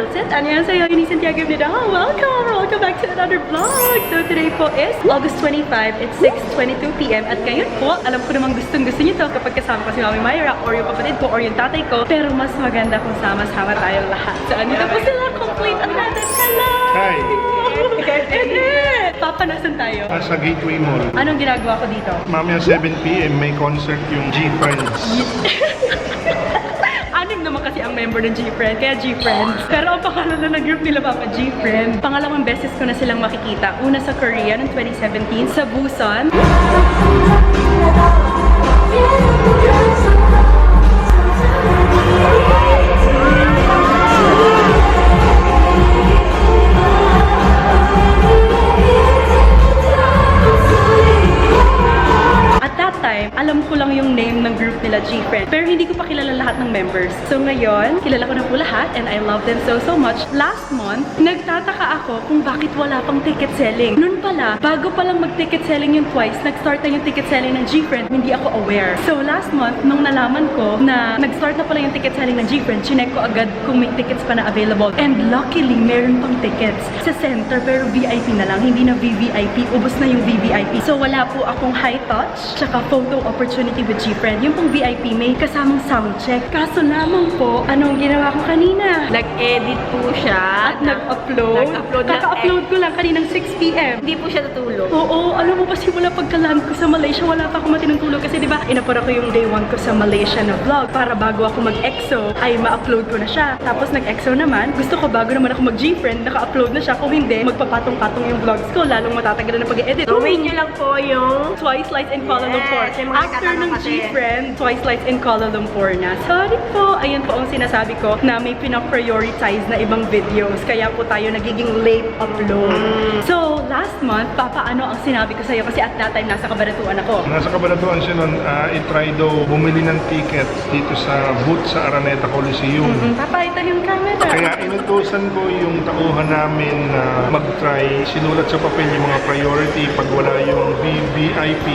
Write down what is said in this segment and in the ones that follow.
Dulcet. Annyeonghaseyo, Uni Santiago Ibnida. Welcome back to another vlog. So today po is August 25. It's 6:22 PM. At ngayon po, alam ko namang gustong-gusto niyo to kapag kasama ko si Mami Myra or yung kapatid ko or yung tatay ko. Pero mas maganda kung sama-sama tayong lahat. So andito po sila, complete attendance. Hello! Hi! Papa, nasan tayo? Sa Gateway Mall. Anong ginagawa ko dito? Mamaya 7 PM may concert yung G-Friends. Anim naman kasi ang member ng G-Friend, kaya G-Friends. Pero ang pangalan na ng group nila, Papa, G-Friend. Pangalawang beses ko na silang makikita. Una sa Korea noong 2017, sa Busan. Alam ko lang yung name ng group nila, G-Friend. Pero hindi ko pa kilala lahat ng members. So ngayon, kilala ko na po lahat and I love them so much. Last month, nagtataka ako kung bakit wala pang ticket selling. Noon pala, bago pa lang mag-ticket selling yung Twice, nag-start na yung ticket selling ng G-Friend. Hindi ako aware. So last month, nung nalaman ko na nag-start na pala yung ticket selling ng G-Friend, chinek ko agad kung may tickets pa na available. And luckily, meron pang tickets sa center pero VIP na lang. Hindi na VVIP. Ubos na yung VVIP. So wala po akong high touch, tsaka photo opportunity with G-Friend. Yung pong VIP may kasamang sound check. Kaso lamang po, anong ginawa ko kanina? Nag-edit po siya. At nag-upload. Kaka-upload ko lang kaninang 6 PM. Hindi po siya natulog. Oo, alam mo pa simula pagka-land ko sa Malaysia, wala pa akong matinong tulog. Kasi diba, inapura ko yung day 1 ko sa Malaysia na vlog para bago ako mag-EXO, ay ma-upload ko na siya. Tapos nag-EXO naman, gusto ko bago naman ako mag-G-Friend, naka-upload na siya. Kung hindi, magpapatong-patong yung vlogs ko, lalong matatagalan ng pag-edit. Gawin nyo lang po yung Twice Lights in Kuala Lumpur. Yes, yung mga After ng kasi. G-Friend, Twice Lights in Kuala Lumpur na. Sorry po, ayan po ang sinasabi ko na may pinaprioritize na ibang videos. Kaya po tayo nagiging late upload. So, last month, Papa, ano ang sinabi ko sa'yo? Kasi at that time, nasa Cabanatuan ako. Nasa Cabanatuan siya nun, i-try daw bumili ng tickets dito sa booth sa Araneta Coliseum. Papa, ito yung camera. Kaya inutusan ko yung tauhan namin na mag-try. Sinulat sa papel yung mga priority pag wala yung VVIP.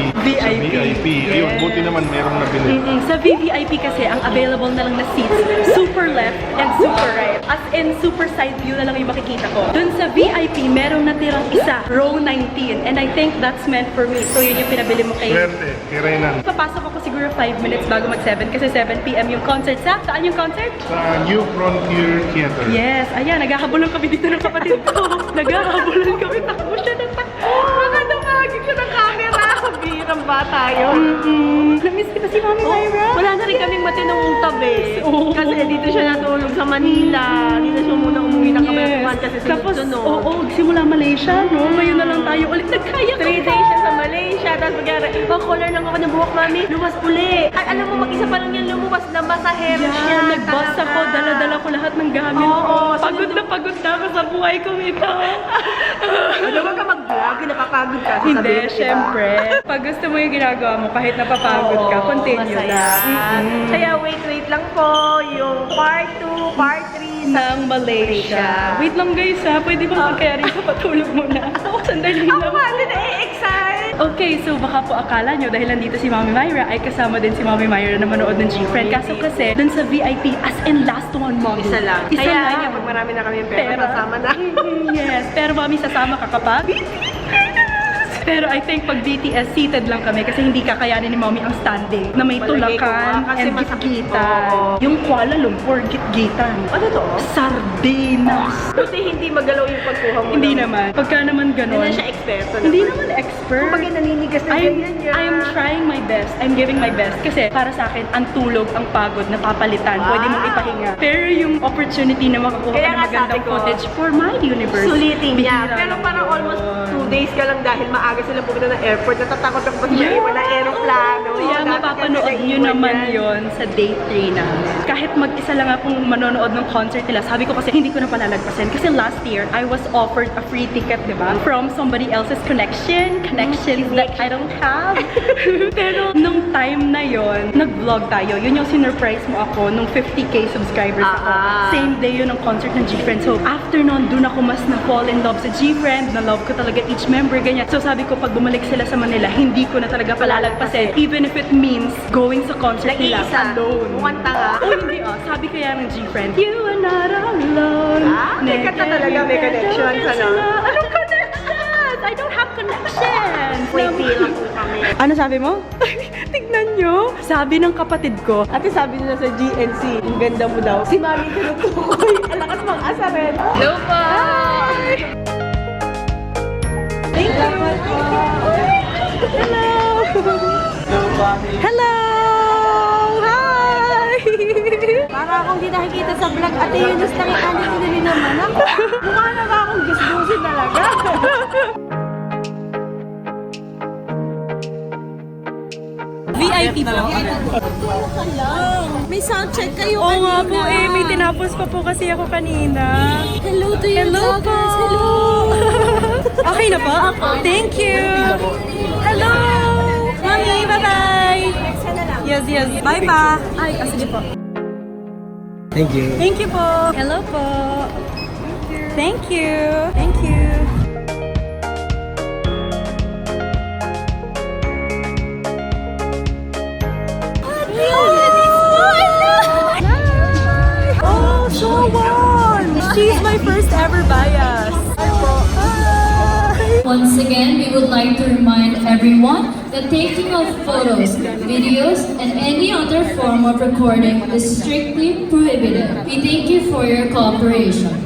Sa VIP. Ayun, Yes. buti naman merong nabili. Sa VVIP kasi, ang available na lang na seats, super left and super right. As in, super side view na lang yung makikita ko. Dun sa VIP, merong natirang isa, row 19. And I think that's meant for me. So, yun yung pinabili mo kay... Swerte, kay Renan. Papasok ako siguro 5 minutes bago mag-7 kasi 7 PM yung concert. Saan yung concert? Sa New Frontier Theater. Yes, ayan, naghahabulan kami dito ng kapatid ko. Naghahabulan kami, takbo siya ng takbo. Baka dumagig siya ng camera. Birang bata yun. Namiss kita si Mami Myra. Wala na rin kaming matinong tabi. Oo. Kasi dito siya natulog sa Manila. Dito siya muna umuwi ng Cabanatuan kasi Tapos, sunod-sunod. oo, simula Malaysia, no? Ngayon na lang tayo ulit nagkaya 3 days siya sa Malaysia. Tapos magyari, color lang ako ng buhok, Mami. Lumas uli. Ay, alam mo, mag-isa pa lang yan lumabas. Lamba sa hair siya. Nagbas talaga. ako, dala-dala ko lahat ng gamit Oo, ko. Pagod na ako sa buhay ko ito. Ano ba ka mag-vlog? Napapagod ka. Hindi, sasabihin, diba? syempre. Pag gusto mo yung ginagawa mo, kahit napapagod ka, Oo, continue masaya. lang. Kaya wait lang po. Yung part 2, part 3 Ng Malaysia. Wait lang guys ha, pwede bang magkaya rin patulog muna? Sandali Ako lang. nga din na-excite. Okay, so baka po akala nyo dahil nandito si Mami Myra ay kasama din si Mami Myra na manood ng G-Friend. Kaso kasi dun sa VIP, as in last one, Mami. Isa lang. Isa Kaya lang. niya, pag marami na kami yung pera, kasama na. Yes, pero Mami, sasama ka kapag? Pero I think pag BTS, seated lang kami kasi hindi kakayanin ni Mommy ang standing na may Palagay ko tulakan nga, kasi and masakit. gitgitan. Oo. Yung Kuala Lumpur, gitgitan. Ano to? Sardinas. Buti hindi magalaw yung pagkuha mo. Hindi naman. Pagka naman Hindi ganon. na siya eksperto. Hindi naman expert. Kumbaga naninigas na ganyan niya. I'm trying my best. I'm giving my best. Kasi para sa akin, ang tulog, ang pagod, napapalitan. Wow. Pwede mong ipahinga. Pero yung opportunity na makakuha ka Kaya ng nga magandang sabi ko, footage for my universe. Sulitin niya. bihira Pero lang parang yun. almost 2 days ka lang dahil maaga sila pumunta ng airport. Natatakot ako kasi maiwan ng aeroplano. Yeah, Dati mapapanood kasi nyo naiwan naman yan. yon sa day 3 na. Kahit mag-isa lang akong manonood ng concert nila, sabi ko kasi hindi ko na palalagpasin. Kasi last year, I was offered a free ticket, di ba? From somebody else's connections that I don't have. Pero nung time na yon, nag-vlog tayo. Yun yung sinurprise mo ako nung 50k subscribers ako. Same day yun ang concert ng G-Friend. So after nun, dun ako mas na-fall in love sa G-Friend. Na-love ko talaga each member, ganyan. So sabi ko, pag bumalik sila sa Manila, hindi ko na talaga palalagpasin. Even if it means going sa concert nila Nag-iisa. alone. Mukhang tanga. Oh, hindi Sabi kaya ng G-Friend, you are not alone. Sikat ka talaga, may connections, ano? Anong connections? I don't have connections. May lang po kami. Ano sabi mo? Tignan nyo. Sabi ng kapatid ko, Ate sabi nila sa GNC, ang ganda mo daw. Si Mami tinutukoy. Ang lakas mang asa rin. Hello po! thank you. Hello. Hello. Hi. Para akong di nakikita sa vlog, Ate Yunus, nakikita ko nila naman ako. Mukha na ba akong gisbusin talaga? VIP po. May sound check kayo Oo nga po eh, may tinapos pa po kasi ako kanina. Hello to you, Hello po. Hello. Okay na po? Thank you. Hello. Mami, bye-bye. Yes, yes. Bye pa. Ay, sige po. Thank you. Thank you po. Hello po. Thank you. Thank you. Oh, so warm. She's my first ever bias. Once again, we would like to remind everyone that taking of photos, videos, and any other form of recording is strictly prohibited. We thank you for your cooperation.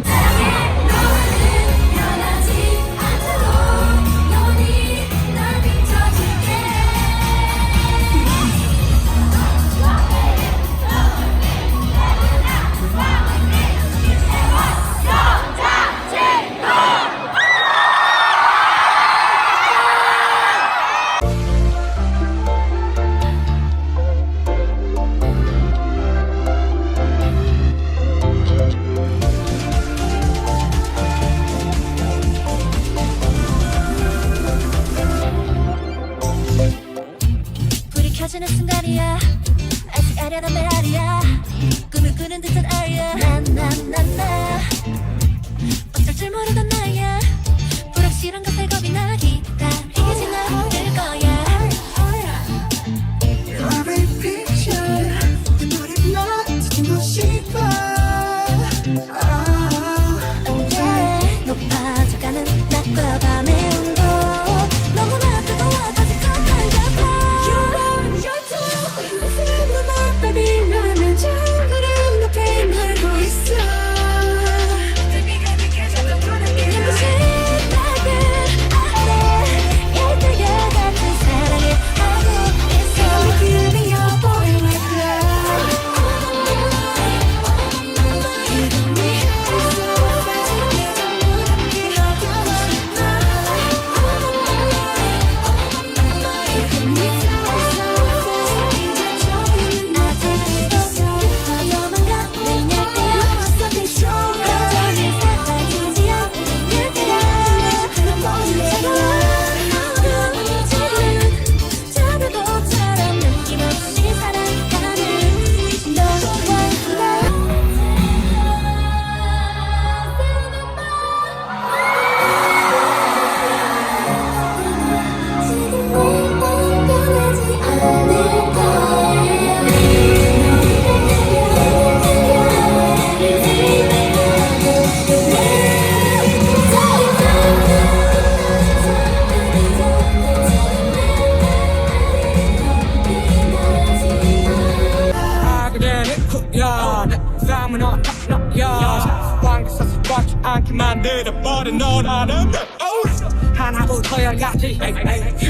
불이 켜지는 순간이야 아직 아련한 메아리야 꿈을 꾸는 듯한 아이야 나나나나 어쩔 줄 모르던 나야 불확실한 것에 겁이 나 기다리진 않을 거야 Every picture 눈물이 나 지치고 싶어 Oh yeah 높아져가는 낮과 밤의 온도 너무나 뜨거워져서 가까이가 You're too 내 눈을 빨리면 장구름 높이 날고 있어 눈부신 날들 안돼 열들려 같은 사랑을 하고 있어 Every feeling you're boy like that 기분이 있어 내가 무섭게 하고 싶나 기분이 있어 이제 조금 아직도 위험한가 내 날뛰어 Something stronger 여전히 사라지지 않는 날들아 차가운 지금 자들도처럼 느낌없이 살아가는 너와 나 지금 내 떠나지 않을 그대는 후야 내 삶은 어떡너야 왕에서 습관치 않게 만들어버린 너라는 하나부터 열까지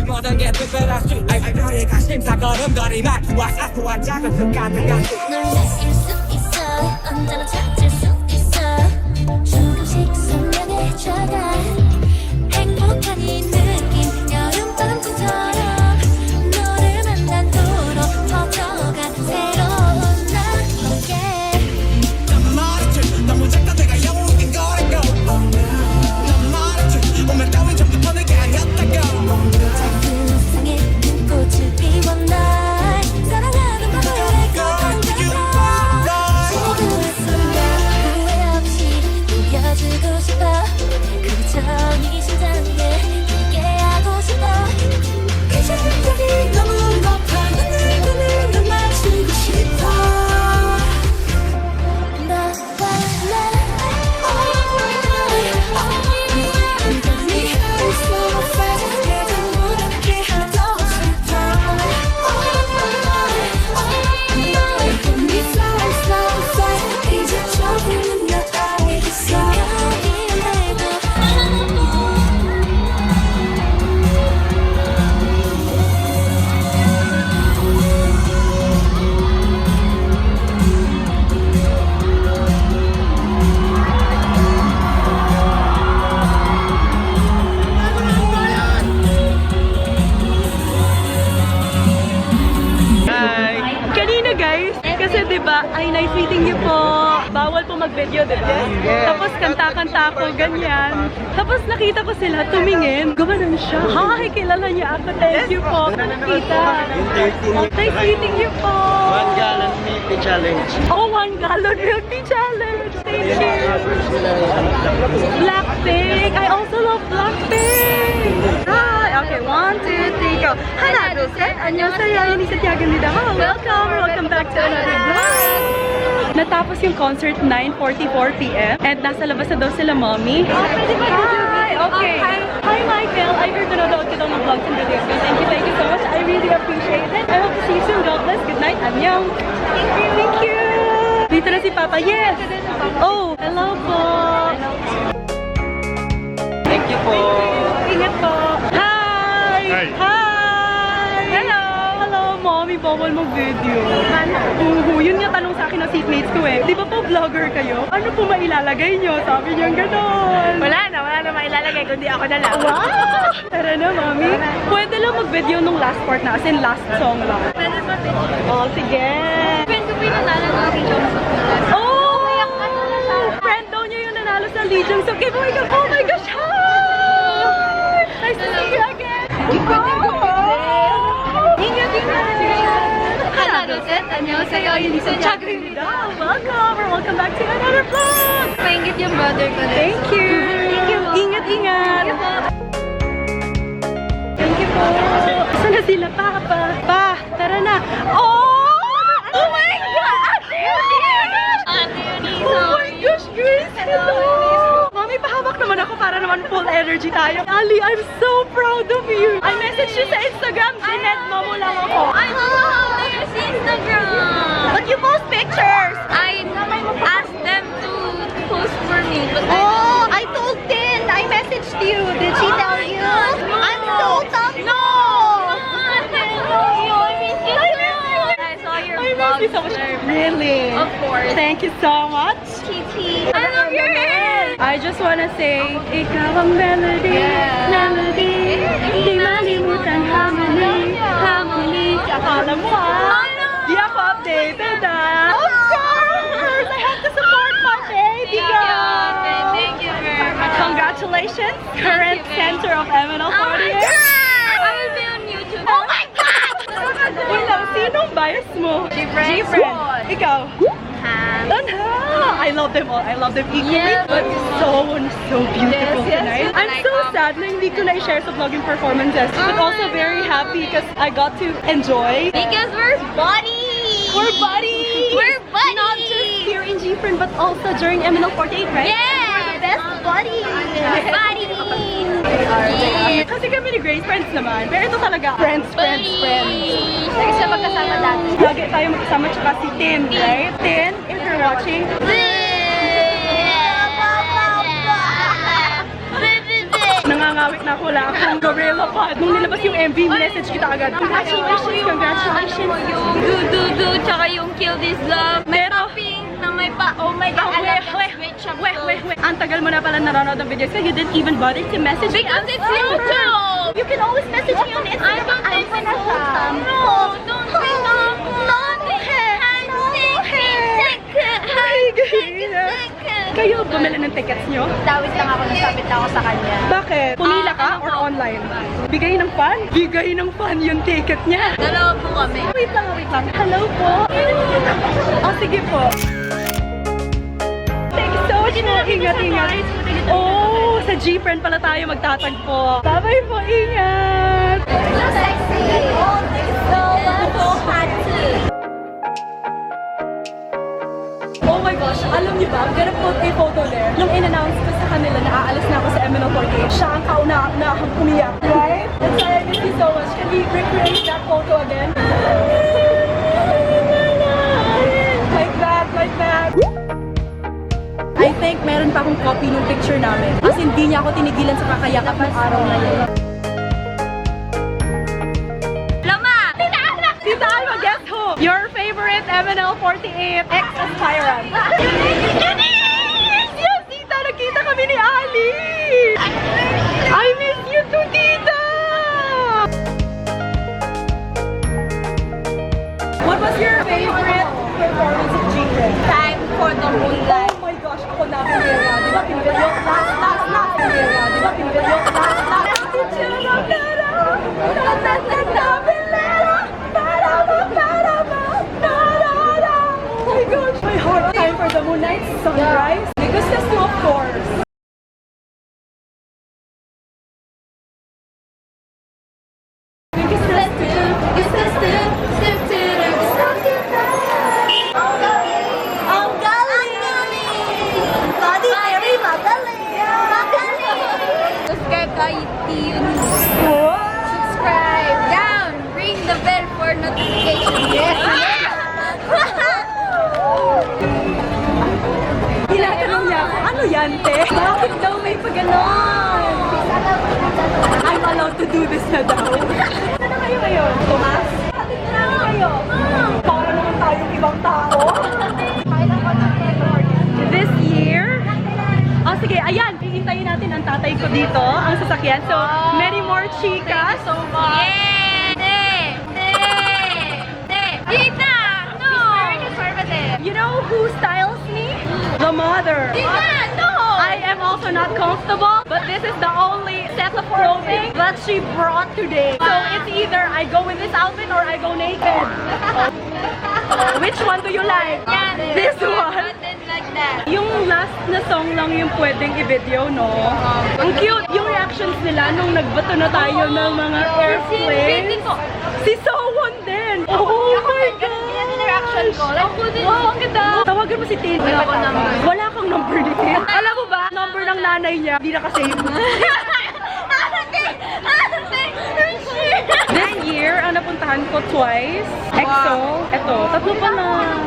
모든 게 특별하지 너의 가심사 걸음걸이 말투와 사소한 작은 습관들 같이 널 느낄 수 있어 언제나 찾을 수 있어 조금씩 선명해져가 행복한 이 느낌 여름밤처럼 너를 만난 후로 퍼져간 새로운 나 너에게 난 말했지 너무 작다 내가 영웅인 거라고 난 말했지 오늘 따윈 전부터 내게 아니었다고 작은 세상에 큰 꽃을 피워 날 사랑하는 바보의 것 같아서 video, di ba? Tapos kanta-kanta ako, ganyan. Tapos nakita ko sila tumingin. Gumanon siya. Hi, kilala niya ako. Thank you po. Kita. Nice meeting you po. 1 gallon milk tea challenge. Oh, 1 gallon milk tea challenge. Thank you. Blackpink. I also love Blackpink. Hi. Okay, 1, 2, 3, go. 하나, 둘, 셋. 안녕하세요. 유니 사티아입니다. Welcome back to another vlog. Natapos yung concert 9:44 p.m. and nasa labas na daw sila, mommy. Hi. Okay. Hi, Michael. I heard nanonood ka daw ng vlogs and videos. Thank you so much. I really appreciate it. I hope to see you soon. God bless. Good night. Annyeong. Thank you. Dito na si Papa. Yes. Oh, hello po. Thank you po. Ingat po. Hi. Hi. Hi. Hello. Hello, mommy. Bawal mag-video. Yun nga tanong sa akin ng seatmates ko eh. Di ba po vlogger kayo? Ano po mailalagay nyo? Sabi niya gano'n. Wala na mailalagay, kundi ako na lang. Wow! Tara na, mami. Pwede lang mag-video nung last part na, as in last song lang. Pwede ba din? Oh, sige. Friend ko po yung nanalo ng Legion sa Oh! Friend daw niya yung nanalo sa Legion. So, give away ka. Oh my gosh! Hi! Nice to see you again. 하나, 둘, 셋. 안녕하세요. 유니선 차그입니다. Welcome back to another vlog. Maingit yung brother ko. Thank you. Ingat. Thank you po. Saan na sila, Papa? Pa, tara na. Oh! Oh my God! Oh my gosh, Grace! Hello! Mami, pahawak naman ako para naman full energy tayo. Ali, I'm so proud of you. I messaged you sa Instagram. Jeanette mo lang ako. I know there's Instagram. But you post pictures. I asked them to post for me, but Oh, I told Tin. I messaged you. Did she tell you? I'm so thankful. No! I saw your I vlog. miss you so much. Really? Of course. Thank you so much. Titi. I love your hair. I just wanna say, ikaw ang melody, Yeah. melody, di malimutan harmony, harmony. Akala mo ha? Di ako updated ah. Of course! I have to support my baby girl. Thank you very much. Congratulations, current center of MNL 48. I will be on YouTube. Oh my God! Wait lang, sinong bias mo? G-Friend. Ikaw? Anha! I love them all. I love them equally. Yes. But so beautiful Yes, tonight. yes. I'm so sad na hindi ko na-share sa vlogging performances. But also very happy because I got to enjoy. Because we're buddies. We're buddies! We're buddies. Not just here in G-Friend, but also during MNL 48, right? Yes. We're the best buddies! Buddies. Kasi kami ni Grace, friends naman. Pero ito talaga, friends. Lagi siya magkasama dati. Lagi tayo magkasama tsaka si Tin, right? Tin, if you're watching, nangangawit na ako, wala akong gorilla pod. Nung nilabas yung MV, message kita agad. Congratulations! Do, tsaka yung Kill This Love. Pero, Pink na may pa, oh my God, I love that switch up wait. Ang tagal mo na pala nanonood ng videos so you didn't even bother to message me. Because it's YouTube! You can always message me on Instagram. I don't think so. No, don't say no. Kayo, bumili ng tickets nyo? Dawit lang ako, nasabit lang ako sa kanya. Bakit? Pumila ka or online? Bigay ng fan? Bigay ng fan yung ticket niya. Dalawa po kami. Wait lang. Hello po. Oh, sige po. Thank you so much po. Ingat. Oh, sa G-Friend pala tayo magtatagpo. Bye-bye po. Ingat. So sexy. So hot too. Oh my gosh, alam niyo ba, I'm gonna put a photo there. Nung in-announce ko sa kanila na aalis na ako sa MNL 48, siya ang kauna-unahang umiyak. Right? That's why I miss you so much. Can we recreate that photo again? Like that. I think meron pa akong copy ng picture namin. As hindi niya ako tinigilan sa kakayakap ng araw na yun. Lama! Tita Alma, guess who? Your favorite MNL 48 ex-aspirant. Yes, Tita! Nagkita kami ni Ali! I miss you too, Tita! What was your favorite performance of G-Friend? Time for the moonlight. Oh my gosh, Di ba pinibidyo? Last. Di ba pinibidyo? Last. Titsura Pera! Oh my gosh! My heart. Time for the Moonlight Sunrise. Because that's two, of course. Ang galing! Body very magaling! Subscribe to YouTube. Subscribe down. Ring the bell for notification. Yes. Tinatanong niya ako, ano yan, te? Bakit daw may pag-ganon? I'm allowed to do this na daw. Ano kayo ngayon? Tomas? Atin na kayo. Para naman tayong ibang tao. This year? Oh, sige, ayan. Hihintayin natin ang tatay ko dito, ang sasakyan. So, many more chicas. So much. Tita! No! Very conservative. You know who styles me? The mother. Tita! No! I am also not comfortable, but this is the only set of clothing that she brought today. So it's either I go with this outfit or I go naked. Which one do you like? This one? Like that. Yung last na song lang yung pwedeng i-video, no? Ang cute! Yung reactions nila nung nagbato na tayo ng mga airplanes. Si Sowon din! Oh my God! Yan yung reaction ko. Like, Wow, ang ganda! Tawagan mo si Tin. Wala akong number. Wala kang number ni Tin. Alam mo ba, number ng nanay niya, hindi nakasave. This year, ang napuntahan ko twice. EXO. Eto, tatlo pa na.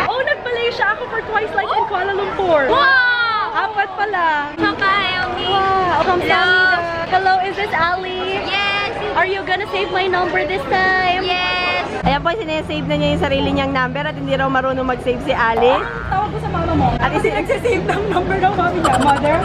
Oh, nag-Malaysia ako for twice like in Kuala Lumpur. Wow! Apat pala. Papayomi. Wow. Kamsahamnida. Hello, is this Ali? Yes! Are you gonna save my number this time? Yes! Ayan po, sinesave na niya yung sarili niyang number at hindi raw marunong mag-save si Ali. Tawag ko sa mama mo. At kasi nagsisave ng number ng mami niya. Mother?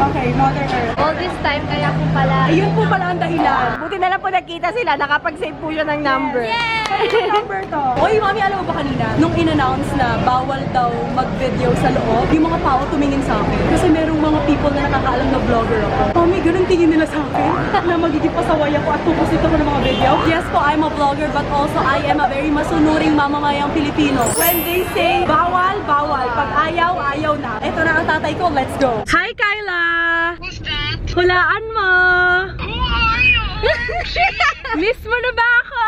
Okay, Mother Earth. All this time, kaya ko pala. Ayun po pala ang dahilan. Buti na lang po nagkita sila, nakapag-save po siya ng number. Ano number to? Oy, mami, alam mo ba kanina? Nung in-announce na bawal daw mag-video sa loob, yung mga tao tumingin sa akin. Kasi merong mga people na nakakaalam na vlogger ako. Mami, ganun tingin nila sa akin na magiging pasaway ako at pupusit ako ng mga video. Yes po, I'm a vlogger but also I am a very masunuring mamamayang Pilipino. When they say bawal, bawal. Pag ayaw, ayaw na. Ito na ang tatay ko, let's go. Hi, Kyla! Who's that? Hulaan mo! Who are you? Miss mo na ba ako?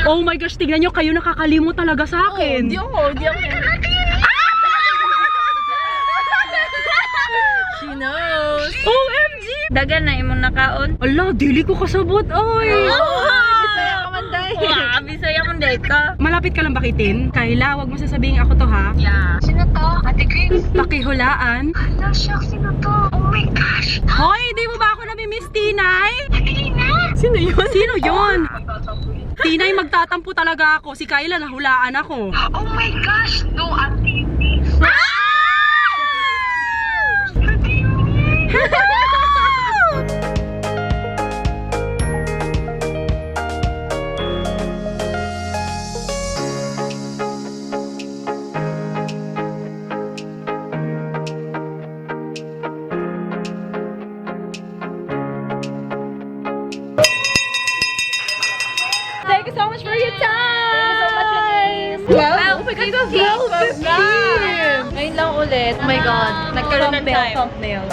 Oh my gosh, tignan nyo, kayo nakakalimot talaga sa akin. Hindi ako. She knows. OMG! Dagan na imong nakaon. Ala, dili ko kasabot, oy! Bisaya ka man dahil. Bisaya mo dahil ka. Malapit ka lang bakitin? Kayla, wag mo sasabihin ako to ha. Yeah. Sino to? Ate Chris? Pakihulaan. Hala, shock. Sino to? Oh my gosh. Hoy, di mo ba ako nami-miss, Tinay? Tina? Sino yun? Sino yun? Tinay, magtatampo talaga ako. Si Kayla, nahulaan ako. Oh my gosh. No, Ate. Thank you so much for your time! Wow, oh my God, 12:15! Ngayon lang ulit. Oh my God. Nagkaroon ng time. Thumbnail.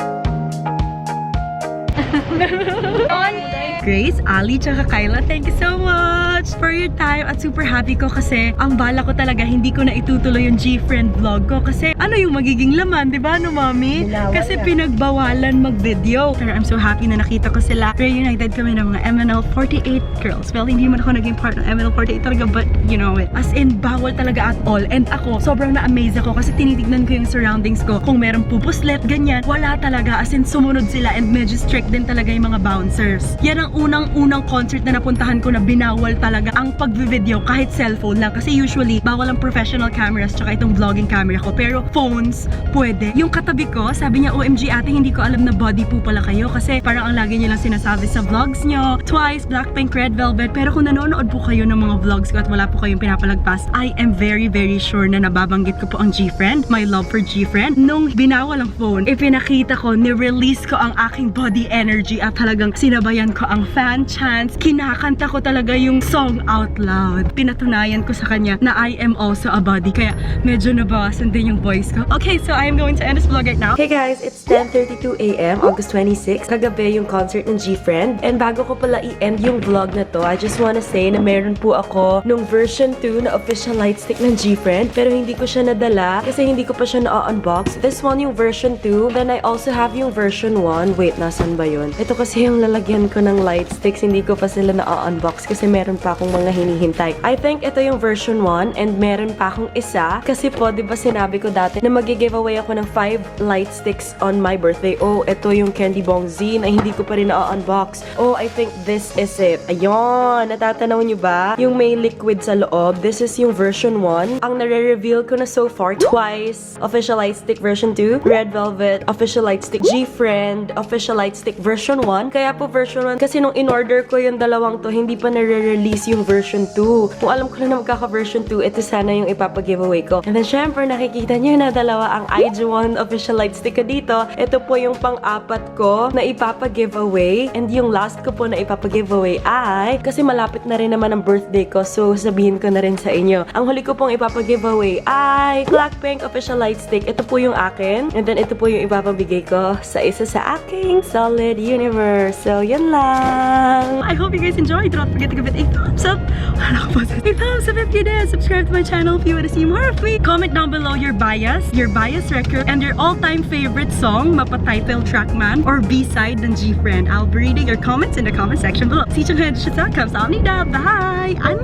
Grace, Ali, tsaka Kyla, thank you so much for your time at super happy ko kasi ang bala ko talaga hindi ko na itutuloy yung G-Friend vlog ko kasi ano yung magiging laman, di ba no mami? Kasi pinagbawalan mag-video. Pero I'm so happy na nakita ko sila. Reunited kami ng mga MNL48 girls. Well, hindi man ako naging part ng MNL48 talaga but you know it. As in, bawal talaga at all. And ako, sobrang na-amaze ako kasi tinitignan ko yung surroundings ko. Kung merong pupuslet, ganyan, wala talaga. As in, sumunod sila and medyo strict din talaga yung mga bouncers. Yan ang yung unang-unang concert na napuntahan ko na binawal talaga ang pag-video kahit cellphone lang. Kasi usually, bawal ang professional cameras tsaka itong vlogging camera ko. Pero phones, pwede. Yung katabi ko, sabi niya, OMG ate, hindi ko alam na body po pala kayo. Kasi parang ang lagi niyo lang sinasabi sa vlogs nyo, Twice, Blackpink, Red Velvet. Pero kung nanonood po kayo ng mga vlogs ko at wala po kayong pinapalagpas, I am very, very sure na nababanggit ko po ang G-Friend, my love for G-Friend. Nung binawal ang phone, ipinakita ko, ni-release ko ang aking body energy at talagang sinabayan ko ang fan chants. Kinakanta ko talaga yung song out loud. Pinatunayan ko sa kanya na I am also a body. Kaya medyo nabawasan din yung voice ko. Okay, so I am going to end this vlog right now. Hey guys, it's 10:32 a.m. August 26. Kagabi yung concert ng G-Friend. And bago ko pala i-end yung vlog na to, I just wanna say na meron po ako nung version 2 na official lightstick ng G-Friend. Pero hindi ko siya nadala kasi hindi ko pa siya na-unbox. This one yung version 2. Then I also have yung version 1. Wait, nasan ba yun? Ito kasi yung lalagyan ko ng lightsticks. Hindi ko pa sila na-unbox kasi meron pa akong mga hinihintay. I think ito yung version 1 and meron pa akong isa. Kasi po, di ba sinabi ko dati na mag-giveaway ako ng 5 lightsticks on my birthday. Oh, ito yung Candy Bong Z na hindi ko pa rin na-unbox. Oh, I think this is it. Ayun, natatanaw nyo ba? Yung may liquid sa loob. This is yung version 1. Ang nare-reveal ko na so far, Twice, official lightstick version 2, Red Velvet, official lightstick G-Friend, official lightstick version 1. Kaya po version 1, kasi nung in-order ko yung dalawang to, hindi pa nare-release yung version 2. Kung alam ko na magkaka-version 2, ito sana yung ipapag-giveaway ko. And then syempre, nakikita nyo na dalawa ang IG1 official lightstick ko dito. Ito po yung pang-apat ko na ipapag-giveaway. And yung last ko po na ipapag-giveaway ay, kasi malapit na rin naman ang birthday ko, so sabihin ko na rin sa inyo. Ang huli ko pong ipapag-giveaway ay Blackpink official lightstick. Ito po yung akin. And then ito po yung ipapabigay ko sa isa sa aking Solid Universe. So, yun lang. I hope you guys enjoyed. Don't forget to give it a thumbs up. A thumbs up if you did. Subscribe to my channel if you want to see more of me. Comment down below your bias record, and your all-time favorite song, mapa-title track man, or B-side ng G-Friend. I'll be reading your comments in the comment section below. See you guys. Kamsahamnida. Bye! Annyeong!